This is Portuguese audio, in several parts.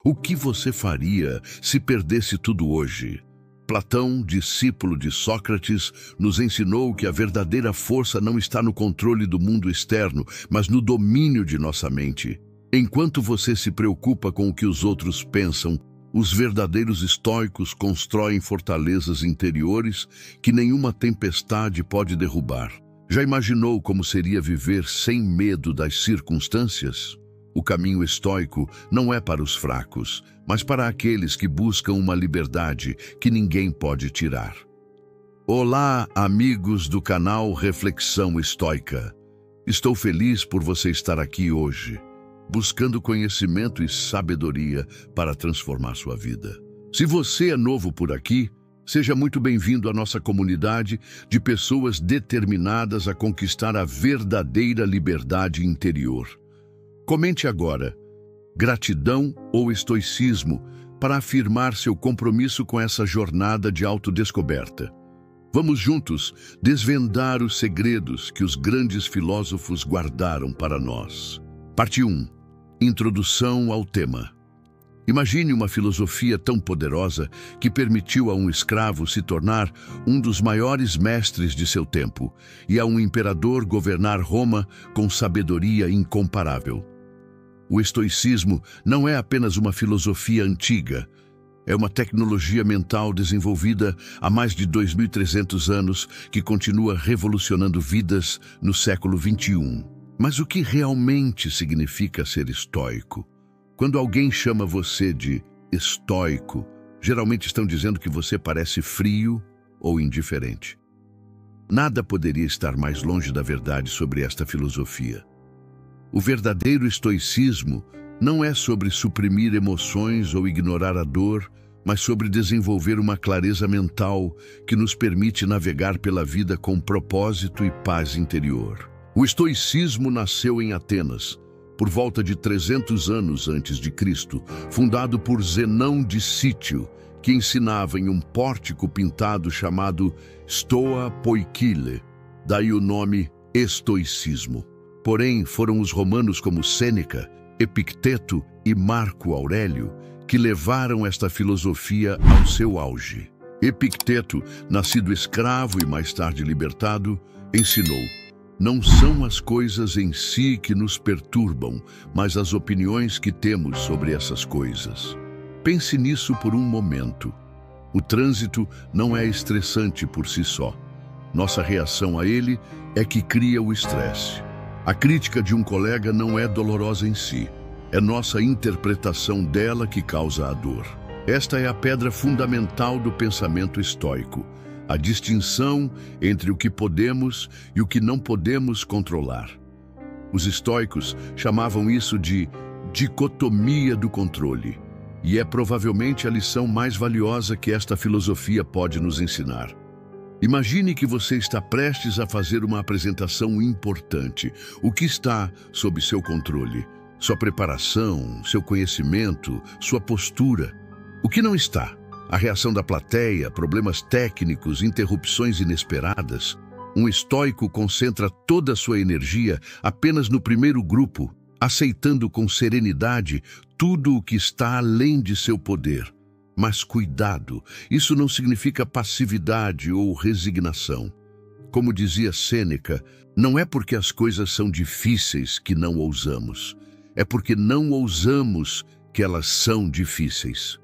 O que você faria se perdesse tudo hoje? Platão, discípulo de Sócrates, nos ensinou que a verdadeira força não está no controle do mundo externo, mas no domínio de nossa mente. Enquanto você se preocupa com o que os outros pensam, os verdadeiros estoicos constroem fortalezas interiores que nenhuma tempestade pode derrubar. Já imaginou como seria viver sem medo das circunstâncias? O caminho estoico não é para os fracos, mas para aqueles que buscam uma liberdade que ninguém pode tirar. Olá, amigos do canal Reflexão Estoica. Estou feliz por você estar aqui hoje, buscando conhecimento e sabedoria para transformar sua vida. Se você é novo por aqui, seja muito bem-vindo à nossa comunidade de pessoas determinadas a conquistar a verdadeira liberdade interior. Comente agora, gratidão ou estoicismo, para afirmar seu compromisso com essa jornada de autodescoberta. Vamos juntos desvendar os segredos que os grandes filósofos guardaram para nós. Parte 1. Introdução ao tema. Imagine uma filosofia tão poderosa que permitiu a um escravo se tornar um dos maiores mestres de seu tempo e a um imperador governar Roma com sabedoria incomparável. O estoicismo não é apenas uma filosofia antiga, é uma tecnologia mental desenvolvida há mais de 2.300 anos que continua revolucionando vidas no século XXI. Mas o que realmente significa ser estoico? Quando alguém chama você de estoico, geralmente estão dizendo que você parece frio ou indiferente. Nada poderia estar mais longe da verdade sobre esta filosofia. O verdadeiro estoicismo não é sobre suprimir emoções ou ignorar a dor, mas sobre desenvolver uma clareza mental que nos permite navegar pela vida com propósito e paz interior. O estoicismo nasceu em Atenas, por volta de 300 anos antes de Cristo, fundado por Zenão de Cítio, que ensinava em um pórtico pintado chamado Stoa Poikile, daí o nome estoicismo. Porém, foram os romanos como Sêneca, Epicteto e Marco Aurélio que levaram esta filosofia ao seu auge. Epicteto, nascido escravo e mais tarde libertado, ensinou: não são as coisas em si que nos perturbam, mas as opiniões que temos sobre essas coisas. Pense nisso por um momento. O trânsito não é estressante por si só. Nossa reação a ele é que cria o estresse. A crítica de um colega não é dolorosa em si. É nossa interpretação dela que causa a dor. Esta é a pedra fundamental do pensamento estoico. A distinção entre o que podemos e o que não podemos controlar. Os estoicos chamavam isso de dicotomia do controle, e é provavelmente a lição mais valiosa que esta filosofia pode nos ensinar. Imagine que você está prestes a fazer uma apresentação importante. O que está sob seu controle? Sua preparação, seu conhecimento, sua postura. O que não está? A reação da plateia, problemas técnicos, interrupções inesperadas. Um estoico concentra toda a sua energia apenas no primeiro grupo, aceitando com serenidade tudo o que está além de seu poder. Mas cuidado, isso não significa passividade ou resignação. Como dizia Sêneca, não é porque as coisas são difíceis que não ousamos. É porque não ousamos que elas são difíceis.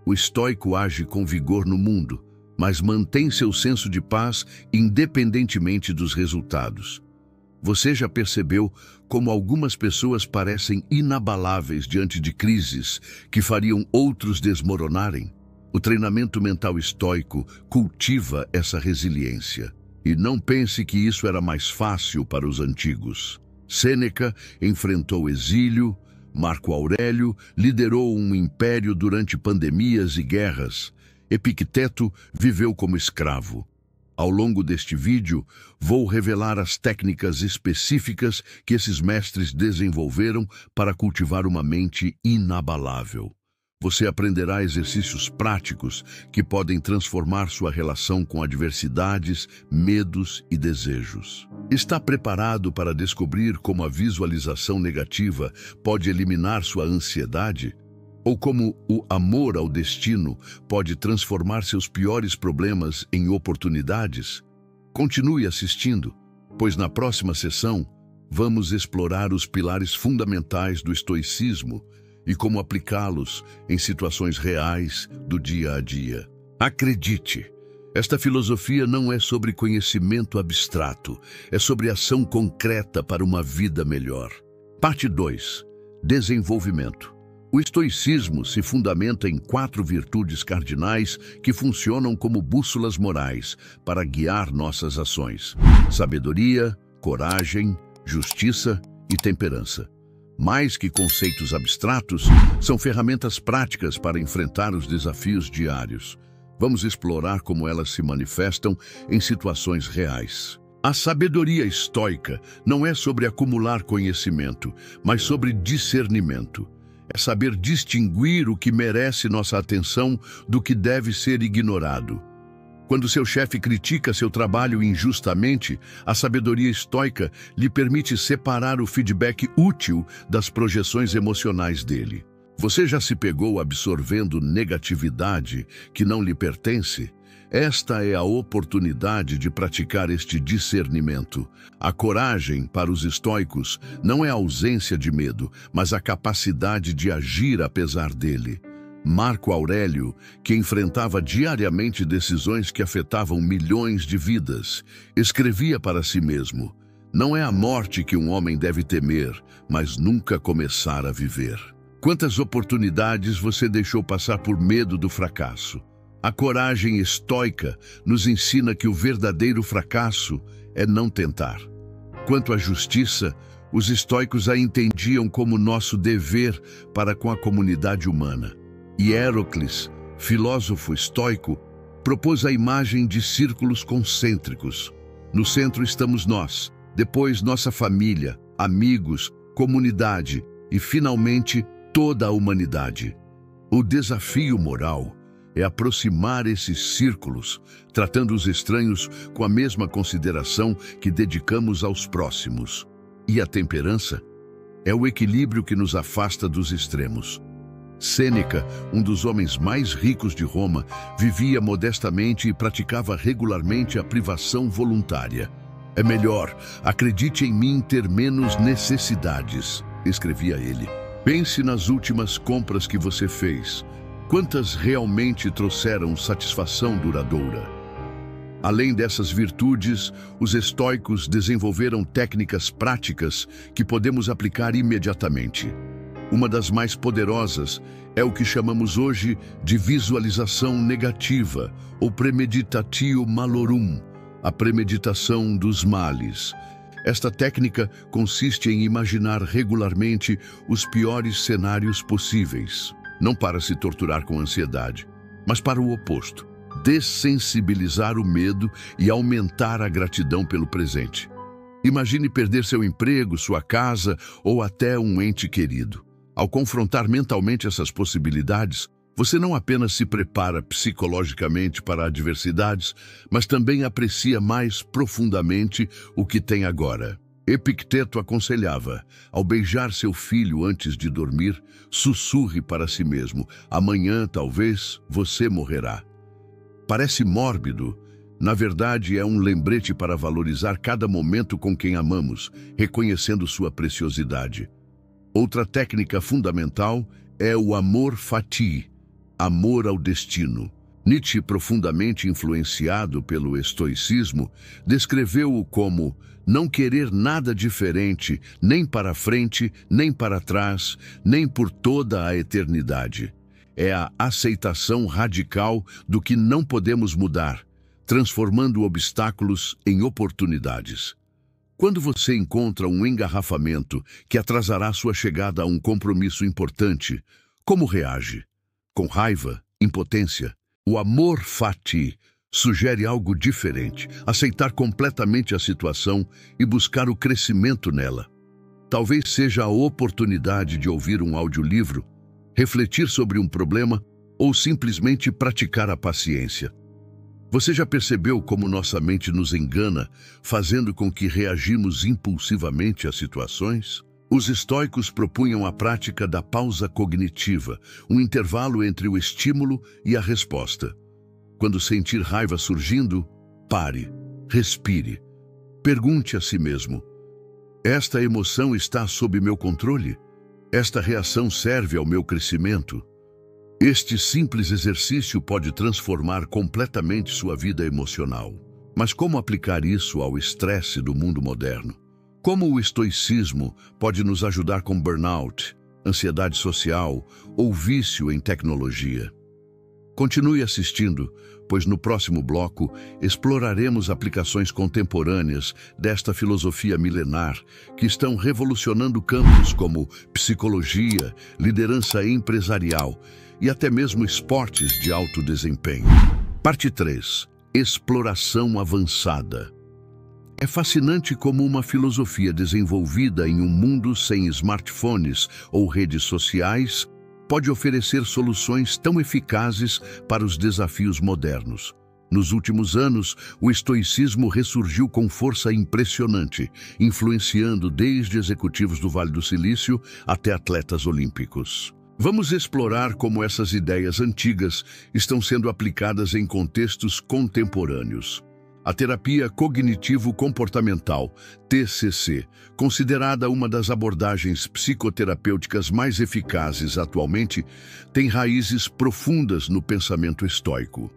O estoico age com vigor no mundo, mas mantém seu senso de paz independentemente dos resultados. Você já percebeu como algumas pessoas parecem inabaláveis diante de crises que fariam outros desmoronarem? O treinamento mental estoico cultiva essa resiliência. E não pense que isso era mais fácil para os antigos. Sêneca enfrentou exílio, Marco Aurélio liderou um império durante pandemias e guerras. Epicteto viveu como escravo. Ao longo deste vídeo, vou revelar as técnicas específicas que esses mestres desenvolveram para cultivar uma mente inabalável. Você aprenderá exercícios práticos que podem transformar sua relação com adversidades, medos e desejos. Está preparado para descobrir como a visualização negativa pode eliminar sua ansiedade? Ou como o amor ao destino pode transformar seus piores problemas em oportunidades? Continue assistindo, pois na próxima sessão vamos explorar os pilares fundamentais do estoicismo e como aplicá-los em situações reais do dia a dia. Acredite, esta filosofia não é sobre conhecimento abstrato, é sobre ação concreta para uma vida melhor. Parte 2. Desenvolvimento. O estoicismo se fundamenta em 4 virtudes cardinais que funcionam como bússolas morais para guiar nossas ações: sabedoria, coragem, justiça e temperança. Mais que conceitos abstratos, são ferramentas práticas para enfrentar os desafios diários. Vamos explorar como elas se manifestam em situações reais. A sabedoria estoica não é sobre acumular conhecimento, mas sobre discernimento. É saber distinguir o que merece nossa atenção do que deve ser ignorado. Quando seu chefe critica seu trabalho injustamente, a sabedoria estoica lhe permite separar o feedback útil das projeções emocionais dele. Você já se pegou absorvendo negatividade que não lhe pertence? Esta é a oportunidade de praticar este discernimento. A coragem, para os estoicos, não é a ausência de medo, mas a capacidade de agir apesar dele. Marco Aurélio, que enfrentava diariamente decisões que afetavam milhões de vidas, escrevia para si mesmo: "Não é a morte que um homem deve temer, mas nunca começar a viver." Quantas oportunidades você deixou passar por medo do fracasso? A coragem estoica nos ensina que o verdadeiro fracasso é não tentar. Quanto à justiça, os estoicos a entendiam como nosso dever para com a comunidade humana. Hierócles, filósofo estoico, propôs a imagem de círculos concêntricos. No centro estamos nós, depois nossa família, amigos, comunidade e, finalmente, toda a humanidade. O desafio moral é aproximar esses círculos, tratando os estranhos com a mesma consideração que dedicamos aos próximos. E a temperança é o equilíbrio que nos afasta dos extremos. Sêneca, um dos homens mais ricos de Roma, vivia modestamente e praticava regularmente a privação voluntária. "É melhor, acredite em mim, ter menos necessidades", escrevia ele. Pense nas últimas compras que você fez. Quantas realmente trouxeram satisfação duradoura? Além dessas virtudes, os estoicos desenvolveram técnicas práticas que podemos aplicar imediatamente. Uma das mais poderosas é o que chamamos hoje de visualização negativa, ou premeditatio malorum, a premeditação dos males. Esta técnica consiste em imaginar regularmente os piores cenários possíveis, não para se torturar com ansiedade, mas para o oposto, dessensibilizar o medo e aumentar a gratidão pelo presente. Imagine perder seu emprego, sua casa ou até um ente querido. Ao confrontar mentalmente essas possibilidades, você não apenas se prepara psicologicamente para adversidades, mas também aprecia mais profundamente o que tem agora. Epicteto aconselhava: ao beijar seu filho antes de dormir, sussurre para si mesmo: "Amanhã, talvez, você morrerá." Parece mórbido. Na verdade, é um lembrete para valorizar cada momento com quem amamos, reconhecendo sua preciosidade. Outra técnica fundamental é o amor fati, amor ao destino. Nietzsche, profundamente influenciado pelo estoicismo, descreveu-o como não querer nada diferente, nem para frente, nem para trás, nem por toda a eternidade. É a aceitação radical do que não podemos mudar, transformando obstáculos em oportunidades. Quando você encontra um engarrafamento que atrasará sua chegada a um compromisso importante, como reage? Com raiva? Impotência? O amor fati sugere algo diferente, aceitar completamente a situação e buscar o crescimento nela. Talvez seja a oportunidade de ouvir um audiolivro, refletir sobre um problema ou simplesmente praticar a paciência. Você já percebeu como nossa mente nos engana, fazendo com que reagimos impulsivamente às situações? Os estoicos propunham a prática da pausa cognitiva, um intervalo entre o estímulo e a resposta. Quando sentir raiva surgindo, pare, respire. Pergunte a si mesmo: esta emoção está sob meu controle? Esta reação serve ao meu crescimento? Este simples exercício pode transformar completamente sua vida emocional. Mas como aplicar isso ao estresse do mundo moderno? Como o estoicismo pode nos ajudar com burnout, ansiedade social ou vício em tecnologia? Continue assistindo, pois no próximo bloco exploraremos aplicações contemporâneas desta filosofia milenar que estão revolucionando campos como psicologia, liderança empresarial e até mesmo esportes de alto desempenho. Parte 3. Exploração avançada. É fascinante como uma filosofia desenvolvida em um mundo sem smartphones ou redes sociais pode oferecer soluções tão eficazes para os desafios modernos. Nos últimos anos, o estoicismo ressurgiu com força impressionante, influenciando desde executivos do Vale do Silício até atletas olímpicos. Vamos explorar como essas ideias antigas estão sendo aplicadas em contextos contemporâneos. A terapia cognitivo-comportamental, TCC, considerada uma das abordagens psicoterapêuticas mais eficazes atualmente, tem raízes profundas no pensamento estoico.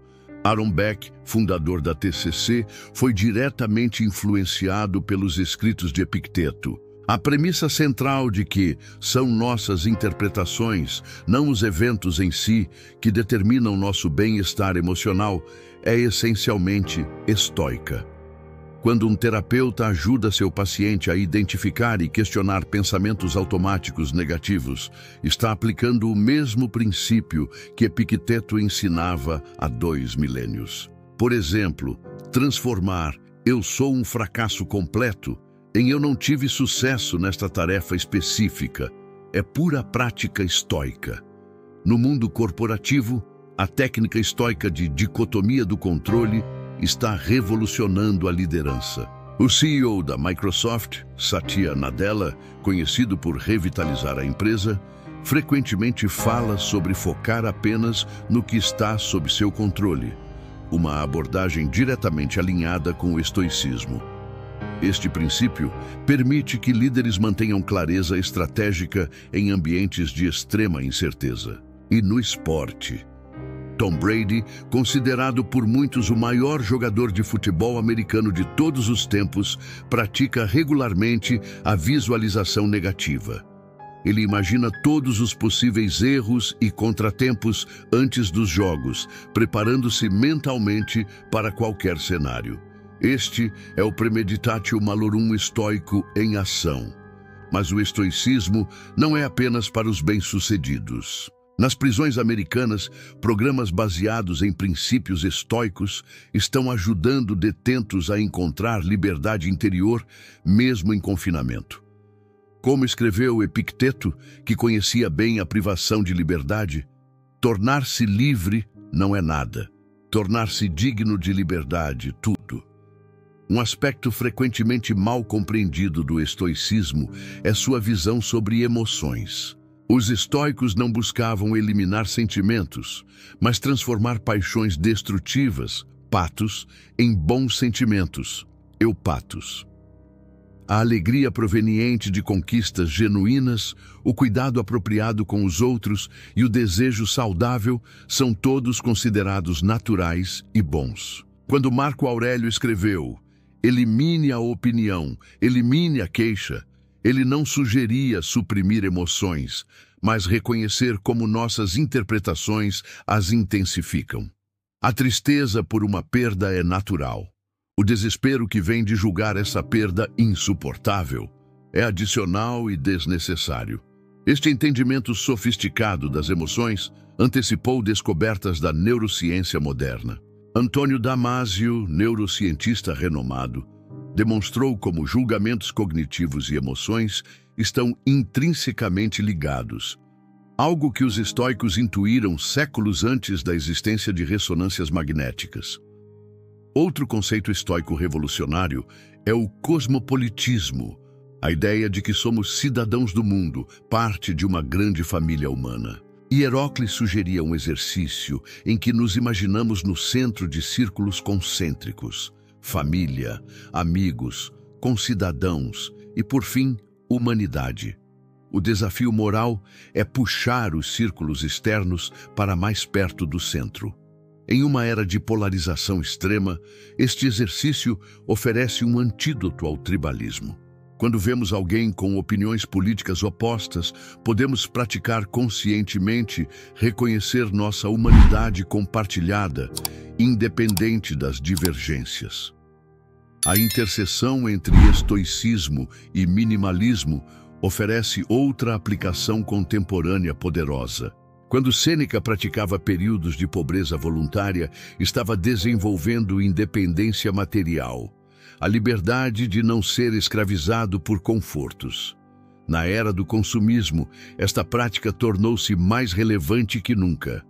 Aaron Beck, fundador da TCC, foi diretamente influenciado pelos escritos de Epicteto. A premissa central de que são nossas interpretações, não os eventos em si, que determinam nosso bem-estar emocional, é essencialmente estoica. Quando um terapeuta ajuda seu paciente a identificar e questionar pensamentos automáticos negativos, está aplicando o mesmo princípio que Epicteto ensinava há 2 milênios. Por exemplo, transformar "eu sou um fracasso completo" em "eu não tive sucesso nesta tarefa específica" é pura prática estoica. No mundo corporativo, a técnica estoica de dicotomia do controle está revolucionando a liderança. O CEO da Microsoft, Satya Nadella, conhecido por revitalizar a empresa, frequentemente fala sobre focar apenas no que está sob seu controle, uma abordagem diretamente alinhada com o estoicismo. Este princípio permite que líderes mantenham clareza estratégica em ambientes de extrema incerteza. E no esporte, Tom Brady, considerado por muitos o maior jogador de futebol americano de todos os tempos, pratica regularmente a visualização negativa. Ele imagina todos os possíveis erros e contratempos antes dos jogos, preparando-se mentalmente para qualquer cenário. Este é o Premeditatio Malorum estoico em ação. Mas o estoicismo não é apenas para os bem-sucedidos. Nas prisões americanas, programas baseados em princípios estoicos estão ajudando detentos a encontrar liberdade interior, mesmo em confinamento. Como escreveu Epicteto, que conhecia bem a privação de liberdade, tornar-se livre não é nada. Tornar-se digno de liberdade, tudo. Um aspecto frequentemente mal compreendido do estoicismo é sua visão sobre emoções. Os estoicos não buscavam eliminar sentimentos, mas transformar paixões destrutivas, patos, em bons sentimentos, eupatos. A alegria proveniente de conquistas genuínas, o cuidado apropriado com os outros e o desejo saudável são todos considerados naturais e bons. Quando Marco Aurélio escreveu: "Elimine a opinião, elimine a queixa", ele não sugeria suprimir emoções, mas reconhecer como nossas interpretações as intensificam. A tristeza por uma perda é natural. O desespero que vem de julgar essa perda insuportável é adicional e desnecessário. Este entendimento sofisticado das emoções antecipou descobertas da neurociência moderna. Antônio Damasio, neurocientista renomado, demonstrou como julgamentos cognitivos e emoções estão intrinsecamente ligados, algo que os estoicos intuíram séculos antes da existência de ressonâncias magnéticas. Outro conceito estoico revolucionário é o cosmopolitismo, A ideia de que somos cidadãos do mundo, parte de uma grande família humana. Hieróclito sugeria um exercício em que nos imaginamos no centro de círculos concêntricos: família, amigos, concidadãos e, por fim, humanidade. O desafio moral é puxar os círculos externos para mais perto do centro. Em uma era de polarização extrema, este exercício oferece um antídoto ao tribalismo. Quando vemos alguém com opiniões políticas opostas, podemos praticar conscientemente reconhecer nossa humanidade compartilhada, independente das divergências. A interseção entre estoicismo e minimalismo oferece outra aplicação contemporânea poderosa. Quando Sêneca praticava períodos de pobreza voluntária, estava desenvolvendo independência material, a liberdade de não ser escravizado por confortos. Na era do consumismo, esta prática tornou-se mais relevante que nunca.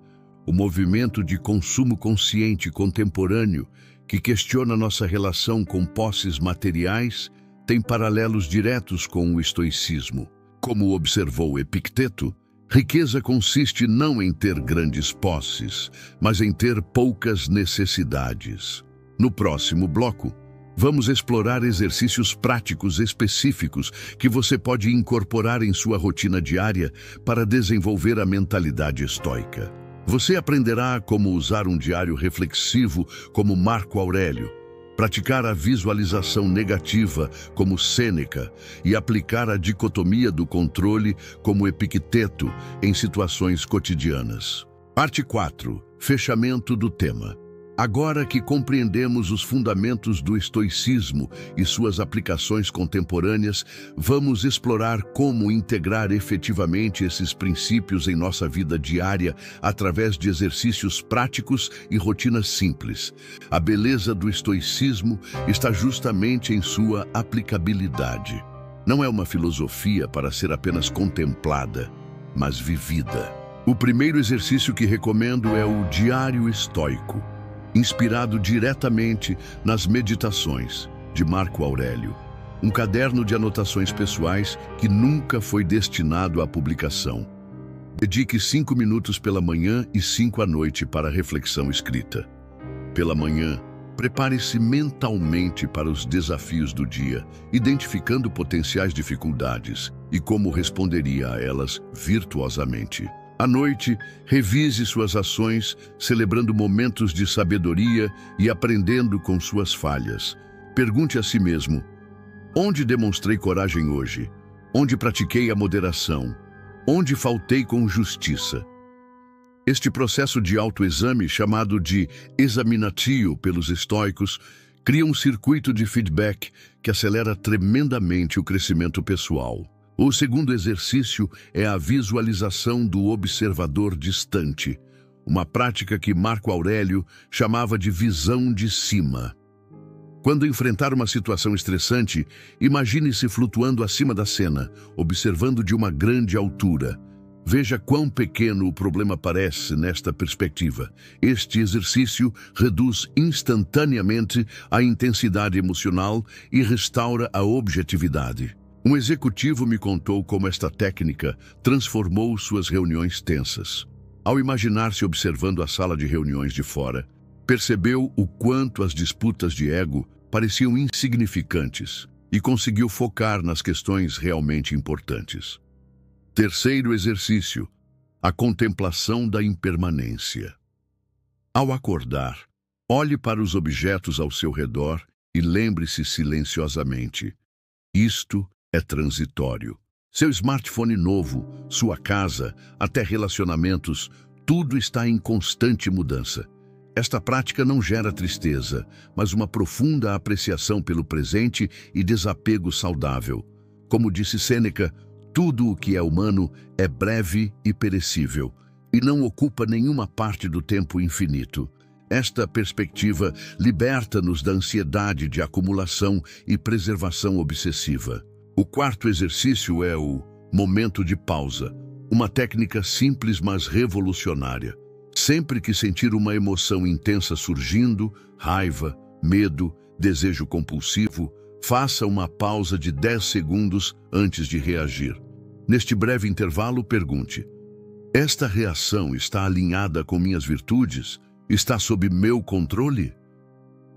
O movimento de consumo consciente contemporâneo, que questiona nossa relação com posses materiais, tem paralelos diretos com o estoicismo. Como observou Epicteto, riqueza consiste não em ter grandes posses, mas em ter poucas necessidades. No próximo bloco, vamos explorar exercícios práticos específicos que você pode incorporar em sua rotina diária para desenvolver a mentalidade estoica. Você aprenderá como usar um diário reflexivo como Marco Aurélio, praticar a visualização negativa como Sêneca e aplicar a dicotomia do controle como Epicteto em situações cotidianas. Parte 4. Fechamento do tema. Agora que compreendemos os fundamentos do estoicismo e suas aplicações contemporâneas, vamos explorar como integrar efetivamente esses princípios em nossa vida diária através de exercícios práticos e rotinas simples. A beleza do estoicismo está justamente em sua aplicabilidade. Não é uma filosofia para ser apenas contemplada, mas vivida. O primeiro exercício que recomendo é o Diário Estoico, inspirado diretamente nas Meditações, de Marco Aurélio, um caderno de anotações pessoais que nunca foi destinado à publicação. Dedique 5 minutos pela manhã e 5 à noite para a reflexão escrita. Pela manhã, prepare-se mentalmente para os desafios do dia, identificando potenciais dificuldades e como responderia a elas virtuosamente. À noite, revise suas ações, celebrando momentos de sabedoria e aprendendo com suas falhas. Pergunte a si mesmo: onde demonstrei coragem hoje? Onde pratiquei a moderação? Onde faltei com justiça? Este processo de autoexame, chamado de examinatio pelos estoicos, cria um circuito de feedback que acelera tremendamente o crescimento pessoal. O segundo exercício é a visualização do observador distante, uma prática que Marco Aurélio chamava de visão de cima. Quando enfrentar uma situação estressante, imagine-se flutuando acima da cena, observando de uma grande altura. Veja quão pequeno o problema parece nesta perspectiva. Este exercício reduz instantaneamente a intensidade emocional e restaura a objetividade. Um executivo me contou como esta técnica transformou suas reuniões tensas. Ao imaginar-se observando a sala de reuniões de fora, percebeu o quanto as disputas de ego pareciam insignificantes e conseguiu focar nas questões realmente importantes. Terceiro exercício: a contemplação da impermanência. Ao acordar, olhe para os objetos ao seu redor e lembre-se silenciosamente: isto é transitório. Seu smartphone novo, sua casa, até relacionamentos, tudo está em constante mudança. Esta prática não gera tristeza, mas uma profunda apreciação pelo presente e desapego saudável. Como disse Sêneca, tudo o que é humano é breve e perecível, e não ocupa nenhuma parte do tempo infinito. Esta perspectiva liberta-nos da ansiedade de acumulação e preservação obsessiva. O quarto exercício é o momento de pausa, uma técnica simples mas revolucionária. Sempre que sentir uma emoção intensa surgindo, raiva, medo, desejo compulsivo, Faça uma pausa de 10 segundos antes de reagir. Neste breve intervalo, pergunte: esta reação está alinhada com minhas virtudes? Está sob meu controle?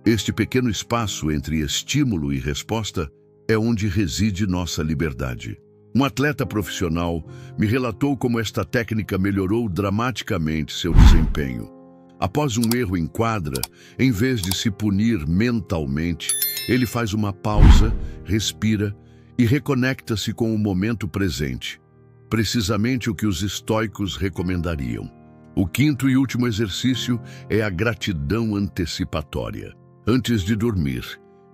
Este pequeno espaço entre estímulo e resposta é onde reside nossa liberdade. Um atleta profissional me relatou como esta técnica melhorou dramaticamente seu desempenho. Após um erro em quadra, em vez de se punir mentalmente, ele faz uma pausa, respira e reconecta-se com o momento presente. Precisamente o que os estoicos recomendariam. O quinto e último exercício é a gratidão antecipatória. Antes de dormir,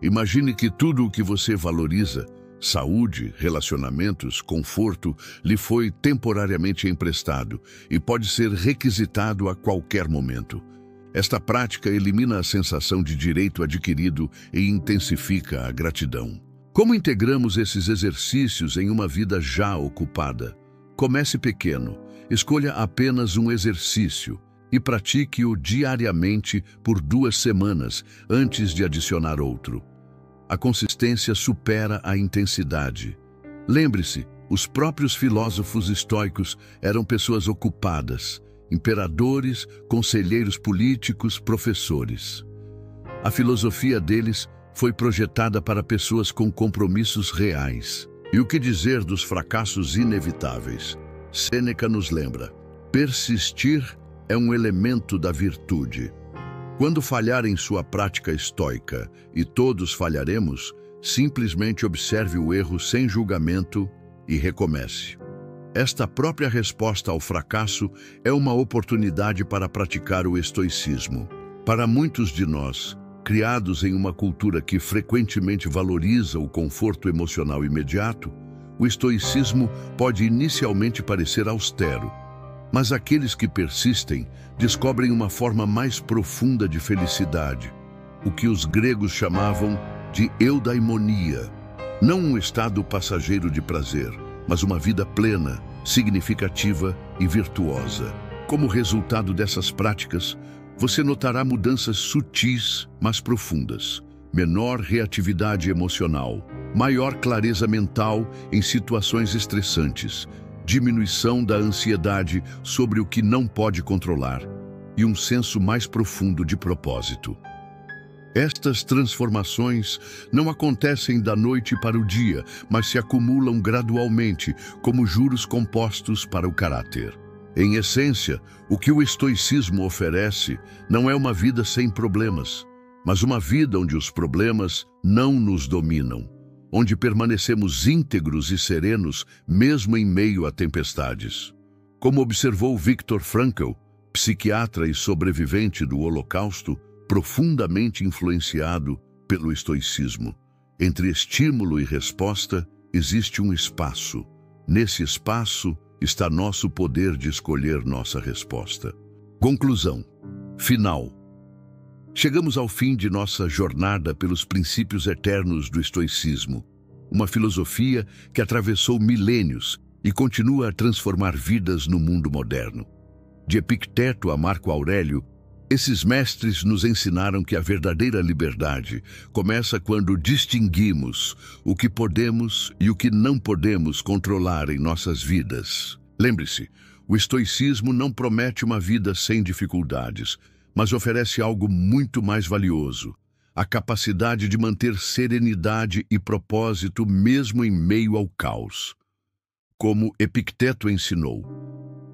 imagine que tudo o que você valoriza, saúde, relacionamentos, conforto, lhe foi temporariamente emprestado e pode ser requisitado a qualquer momento. Esta prática elimina a sensação de direito adquirido e intensifica a gratidão. Como integramos esses exercícios em uma vida já ocupada? Comece pequeno, escolha apenas um exercício e pratique-o diariamente por 2 semanas antes de adicionar outro. A consistência supera a intensidade. Lembre-se, os próprios filósofos estoicos eram pessoas ocupadas, imperadores, conselheiros políticos, professores. A filosofia deles foi projetada para pessoas com compromissos reais. E o que dizer dos fracassos inevitáveis? Sêneca nos lembra: persistir é um elemento da virtude. Quando falhar em sua prática estoica, e todos falharemos, simplesmente observe o erro sem julgamento e recomece. Esta própria resposta ao fracasso é uma oportunidade para praticar o estoicismo. Para muitos de nós, criados em uma cultura que frequentemente valoriza o conforto emocional imediato, o estoicismo pode inicialmente parecer austero. Mas aqueles que persistem descobrem uma forma mais profunda de felicidade, o que os gregos chamavam de eudaimonia. Não um estado passageiro de prazer, mas uma vida plena, significativa e virtuosa. Como resultado dessas práticas, você notará mudanças sutis, mas profundas. Menor reatividade emocional, maior clareza mental em situações estressantes, diminuição da ansiedade sobre o que não pode controlar e um senso mais profundo de propósito. Estas transformações não acontecem da noite para o dia, mas se acumulam gradualmente, como juros compostos para o caráter. Em essência, o que o estoicismo oferece não é uma vida sem problemas, mas uma vida onde os problemas não nos dominam, onde permanecemos íntegros e serenos mesmo em meio a tempestades. Como observou Viktor Frankl, psiquiatra e sobrevivente do Holocausto, profundamente influenciado pelo estoicismo. Entre estímulo e resposta existe um espaço. Nesse espaço está nosso poder de escolher nossa resposta. Conclusão. Final. Chegamos ao fim de nossa jornada pelos princípios eternos do estoicismo, uma filosofia que atravessou milênios e continua a transformar vidas no mundo moderno. De Epicteto a Marco Aurélio, esses mestres nos ensinaram que a verdadeira liberdade começa quando distinguimos o que podemos e o que não podemos controlar em nossas vidas. Lembre-se, o estoicismo não promete uma vida sem dificuldades, mas oferece algo muito mais valioso: a capacidade de manter serenidade e propósito mesmo em meio ao caos. Como Epicteto ensinou,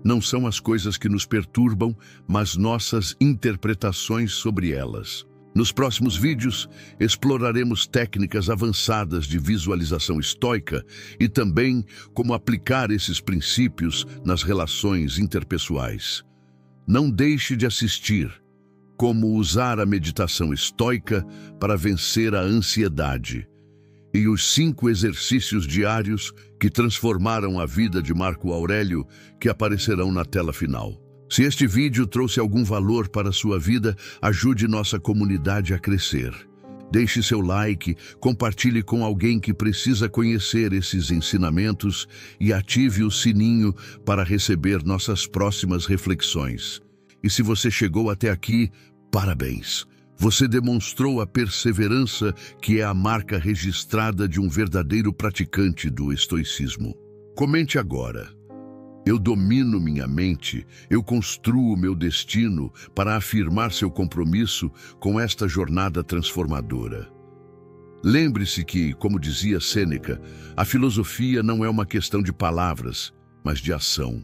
não são as coisas que nos perturbam, mas nossas interpretações sobre elas. Nos próximos vídeos, exploraremos técnicas avançadas de visualização estoica e também como aplicar esses princípios nas relações interpessoais. Não deixe de assistir Como usar a meditação estoica para vencer a ansiedade e os 5 exercícios diários que transformaram a vida de Marco Aurélio, que aparecerão na tela final. Se este vídeo trouxe algum valor para a sua vida, ajude nossa comunidade a crescer. Deixe seu like, compartilhe com alguém que precisa conhecer esses ensinamentos e ative o sininho para receber nossas próximas reflexões. E se você chegou até aqui, parabéns! Você demonstrou a perseverança que é a marca registrada de um verdadeiro praticante do estoicismo. Comente agora. Eu domino minha mente, eu construo meu destino para afirmar seu compromisso com esta jornada transformadora. Lembre-se que, como dizia Sêneca, a filosofia não é uma questão de palavras, mas de ação.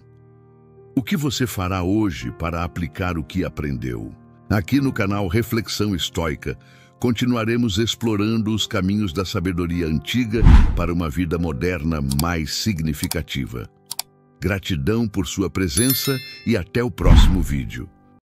O que você fará hoje para aplicar o que aprendeu? Aqui no canal Reflexão Estoica, continuaremos explorando os caminhos da sabedoria antiga para uma vida moderna mais significativa. Gratidão por sua presença e até o próximo vídeo.